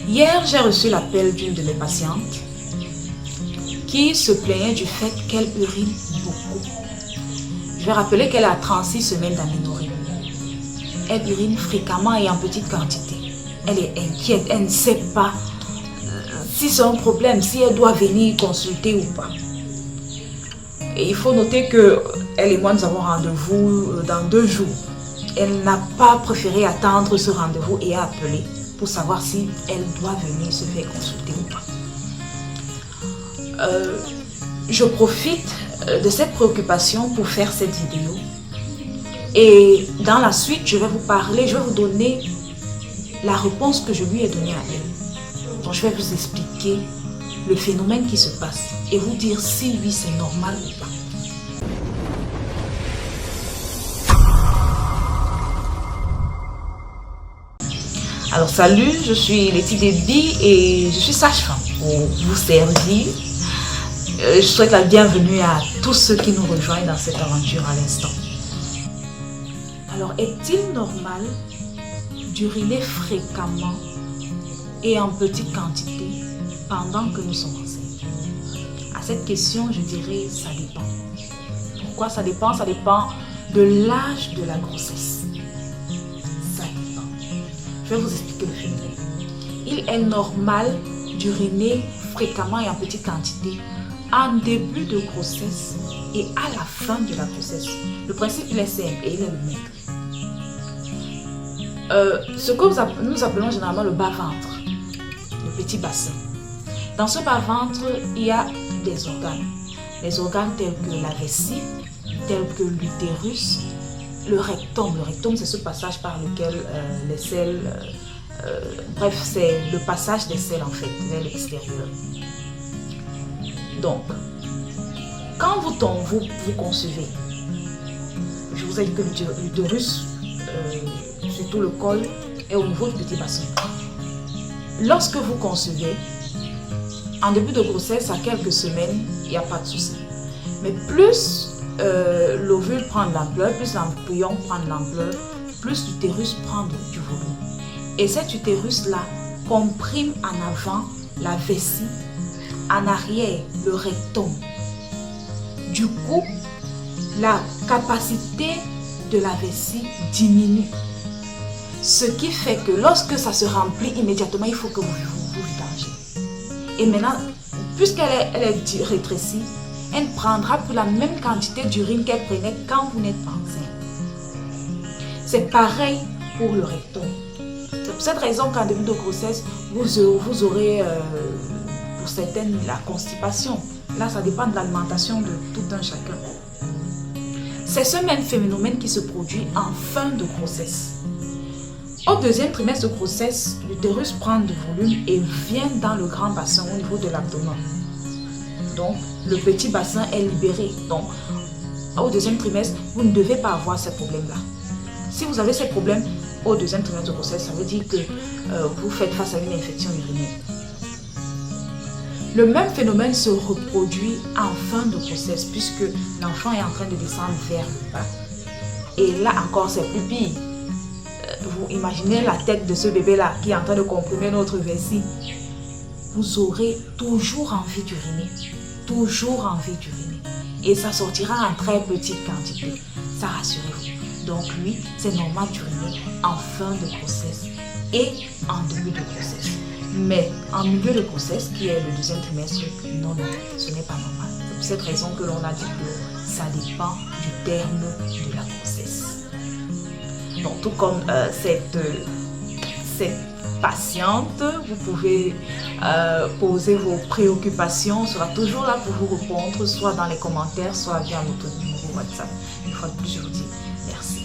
Hier, j'ai reçu l'appel d'une de mes patientes qui se plaignait du fait qu'elle urine beaucoup. Je vais rappeler qu'elle a 36 semaines d'aménorrhée. Elle urine fréquemment et en petite quantité. Elle est inquiète, elle ne sait pas si c'est un problème, si elle doit venir consulter ou pas. Et il faut noter que elle et moi, nous avons rendez-vous dans 2 jours. Elle n'a pas préféré attendre ce rendez-vous et a appelé pour savoir si elle doit venir se faire consulter ou pas. Je profite de cette préoccupation pour faire cette vidéo. Et dans la suite, je vais vous parler, je vais vous donner la réponse que je lui ai donnée à elle. Donc, je vais vous expliquer le phénomène qui se passe et vous dire si oui, c'est normal ou pas. Alors salut, je suis Letty Déby et je suis sage-femme pour vous servir. Je souhaite la bienvenue à tous ceux qui nous rejoignent dans cette aventure à l'instant. Alors, est-il normal d'uriner fréquemment et en petite quantité pendant que nous sommes enceintes? À cette question, je dirais ça dépend. Pourquoi ça dépend? Ça dépend de l'âge de la grossesse. Ça dépend. Je vais vous expliquer le phénomène. Il est normal d'uriner fréquemment et en petite quantité en début de grossesse et à la fin de la grossesse. Le principe, il est simple et il est le même. Ce que nous appelons généralement le bas-ventre, le petit bassin. Dans ce bas-ventre, il y a des organes. Les organes tels que la vessie, tels que l'utérus, le rectum. Le rectum, c'est ce passage par lequel les selles, bref, c'est le passage des selles en fait, vers l'extérieur. Donc, quand vous concevez, je vous ai dit que l'utérus, surtout le col, est au niveau du petit bassin. Lorsque vous concevez, en début de grossesse, à quelques semaines, il n'y a pas de souci. Mais plus l'ovule prend de l'ampleur, plus l'embryon prend de l'ampleur, plus l'utérus prend du volume. Et cet utérus-là comprime en avant la vessie, en arrière le rectum. Du coup, la capacité de la vessie diminue. Ce qui fait que lorsque ça se remplit immédiatement, il faut que vous vidangez. Et maintenant, puisqu'elle est rétrécie, elle prendra plus la même quantité d'urine qu'elle prenait quand vous n'êtes pas enceinte. C'est pareil pour le rectum. C'est pour cette raison qu'en début de grossesse, vous aurez pour certaines la constipation. Là, ça dépend de l'alimentation de tout un chacun. C'est ce même phénomène qui se produit en fin de grossesse. Au 2e trimestre de grossesse, l'utérus prend du volume et vient dans le grand bassin au niveau de l'abdomen. Donc, le petit bassin est libéré. Donc, au 2e trimestre, vous ne devez pas avoir ces problèmes-là. Si vous avez ces problèmes au 2e trimestre de grossesse, ça veut dire que vous faites face à une infection urinaire. Le même phénomène se reproduit en fin de grossesse puisque l'enfant est en train de descendre vers le bas. Et là encore, c'est plus pire. Vous imaginez la tête de ce bébé-là qui est en train de comprimer notre vessie. Vous aurez toujours envie d'uriner. Toujours envie d'uriner. Et ça sortira en très petite quantité. Ça, rassurez-vous. Donc oui, c'est normal d'uriner en fin de grossesse et en début de grossesse. Mais en milieu de grossesse, qui est le 2e trimestre, non, ce n'est pas normal. C'est pour cette raison que l'on a dit que ça dépend du terme de la grossesse. Donc, tout comme cette patiente, vous pouvez poser vos préoccupations. On sera toujours là pour vous répondre, soit dans les commentaires, soit via notre numéro WhatsApp. Une fois de plus, je vous dis merci.